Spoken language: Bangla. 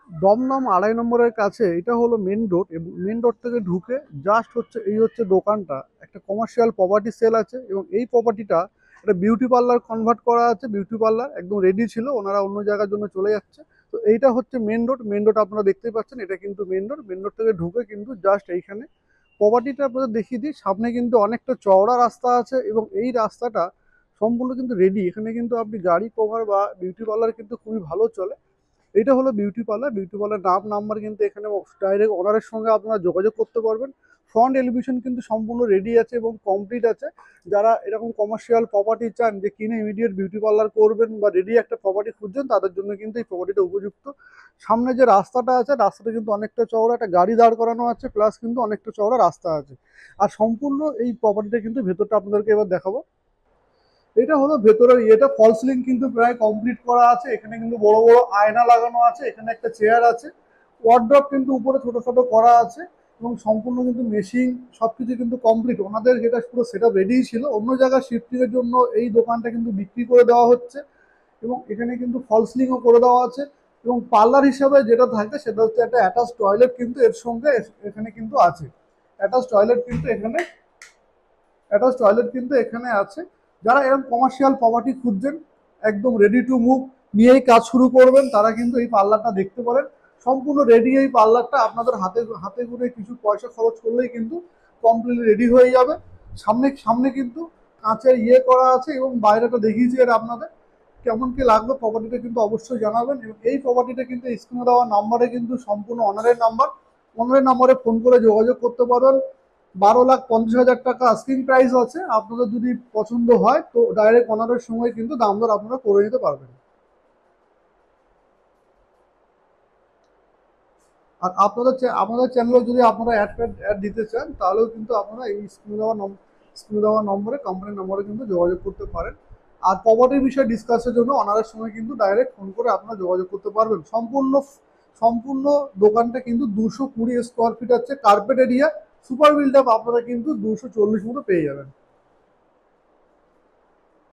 দমদম 2.5 নম্বরের কাছে এটা হলো মেন রোড, এবং মেন রোড থেকে ঢুকে জাস্ট হচ্ছে এই হচ্ছে দোকানটা। একটা কমার্শিয়াল প্রপার্টি সেল আছে, এবং এই প্রপার্টিটা একটা বিউটি পার্লার কনভার্ট করা আছে। বিউটি পার্লার একদম রেডি ছিল, ওনারা অন্য জায়গার জন্য চলে যাচ্ছে। তো এইটা হচ্ছে মেন রোড। মেন রোড আপনারা দেখতেই পাচ্ছেন, এটা কিন্তু মেন রোড। মেন রোড থেকে ঢুকে কিন্তু জাস্ট এইখানে প্রপার্টিটা আপনাদের দেখিয়ে দিই। সামনে কিন্তু অনেকটা চওড়া রাস্তা আছে, এবং এই রাস্তাটা সম্পূর্ণ কিন্তু রেডি। এখানে কিন্তু আপনি গাড়ি কভার বা বিউটি পার্লার কিন্তু খুবই ভালো চলে। এটা হলো বিউটি পার্লার। বিউটি পার্লার নাম নাম্বার কিন্তু এখানে ডাইরেক্ট ওনারের সঙ্গে আপনারা যোগাযোগ করতে পারবেন। ফ্রন্ট এলিভেশন কিন্তু সম্পূর্ণ রেডি আছে এবং কমপ্লিট আছে। যারা এরকম কমার্শিয়াল প্রপার্টি চান যে কিনে ইমিডিয়েট বিউটি পার্লার করবেন বা রেডি একটা প্রপার্টি খুঁজছেন, তাদের জন্য কিন্তু এই প্রপার্টিটা উপযুক্ত। সামনে যে রাস্তাটা আছে, রাস্তাটা কিন্তু অনেকটা চওড়া, একটা গাড়ি দাঁড় করানো আছে, প্লাস কিন্তু অনেকটা চওড়া রাস্তা আছে। আর সম্পূর্ণ এই প্রপার্টিটা কিন্তু ভেতরটা আপনাদেরকে এবার দেখাবো। এটা হলো ভেতরের ইয়েটা, ফল সিলিং কিন্তু প্রায় কমপ্লিট করা আছে। এখানে কিন্তু বড় বড় আয়না লাগানো আছে, এখানে একটা চেয়ার আছে, ওয়ার্ড্রপ কিন্তু উপরে ছোট ছোট করা আছে, এবং সম্পূর্ণ কিন্তু মেশিন সবকিছু কিন্তু কমপ্লিট। ওনাদের যেটা পুরো সেট আপ রেডি ছিল, অন্য জায়গায় শিফটিং এর জন্য এই দোকানটা কিন্তু বিক্রি করে দেওয়া হচ্ছে। এবং এখানে কিন্তু ফল সিলিংও করে দেওয়া আছে। এবং পার্লার হিসাবে যেটা থাকে সেটা হচ্ছে একটা অ্যাটাচ টয়লেট কিন্তু এর সঙ্গে এখানে কিন্তু আছে। অ্যাটাচ টয়লেট কিন্তু এখানে অ্যাটাচ টয়লেট কিন্তু এখানে আছে। যারা এরকম কমার্শিয়াল প্রপার্টি খুঁজছেন, একদম রেডি টু মুভ নিয়েই কাজ শুরু করবেন, তারা কিন্তু এই পার্লারটা দেখতে পারেন। সম্পূর্ণ রেডি এই পার্লারটা, আপনাদের হাতে হাতে করে কিছু পয়সা খরচ করলেই কিন্তু কমপ্লিটলি রেডি হয়ে যাবে। সামনে সামনে কিন্তু কাঁচের ইয়ে করা আছে, এবং বাইরেটা দেখিয়েছি এর আপনাদের। কেমন কি লাগবে প্রপার্টিটা কিন্তু অবশ্যই জানাবেন। এবং এই প্রপার্টিটা কিন্তু স্ক্রিনে দেওয়া নাম্বারে কিন্তু সম্পূর্ণ অনারের নাম্বার। অনারের নাম্বারে ফোন করে যোগাযোগ করতে পারেন। 12,50,000 টাকা আস্কিং প্রাইস আছে। আপনাদের যদি পছন্দ হয় তো ডাইরেক্ট অনারের সময় কিন্তু দাম দর আপনারা করে নিতে পারবেন। আর আমাদের চ্যানেলে যদি আপনারা অ্যাড দিতে চান, তাহলেও কিন্তু আপনারা এই স্ক্রিনে দেওয়া নম্বরে, কোম্পানির নম্বরে কিন্তু যোগাযোগ করতে পারেন। আর প্রপার্টির বিষয়ে ডিসকাসের জন্য অনারের সময় কিন্তু ডাইরেক্ট ফোন করে আপনারা যোগাযোগ করতে পারবেন। সম্পূর্ণ সম্পূর্ণ দোকানটা কিন্তু 220 স্কোয়ার ফিট আছে carpet area. Super build up আপনারা কিন্তু 240 মতো পেয়ে যাবেন।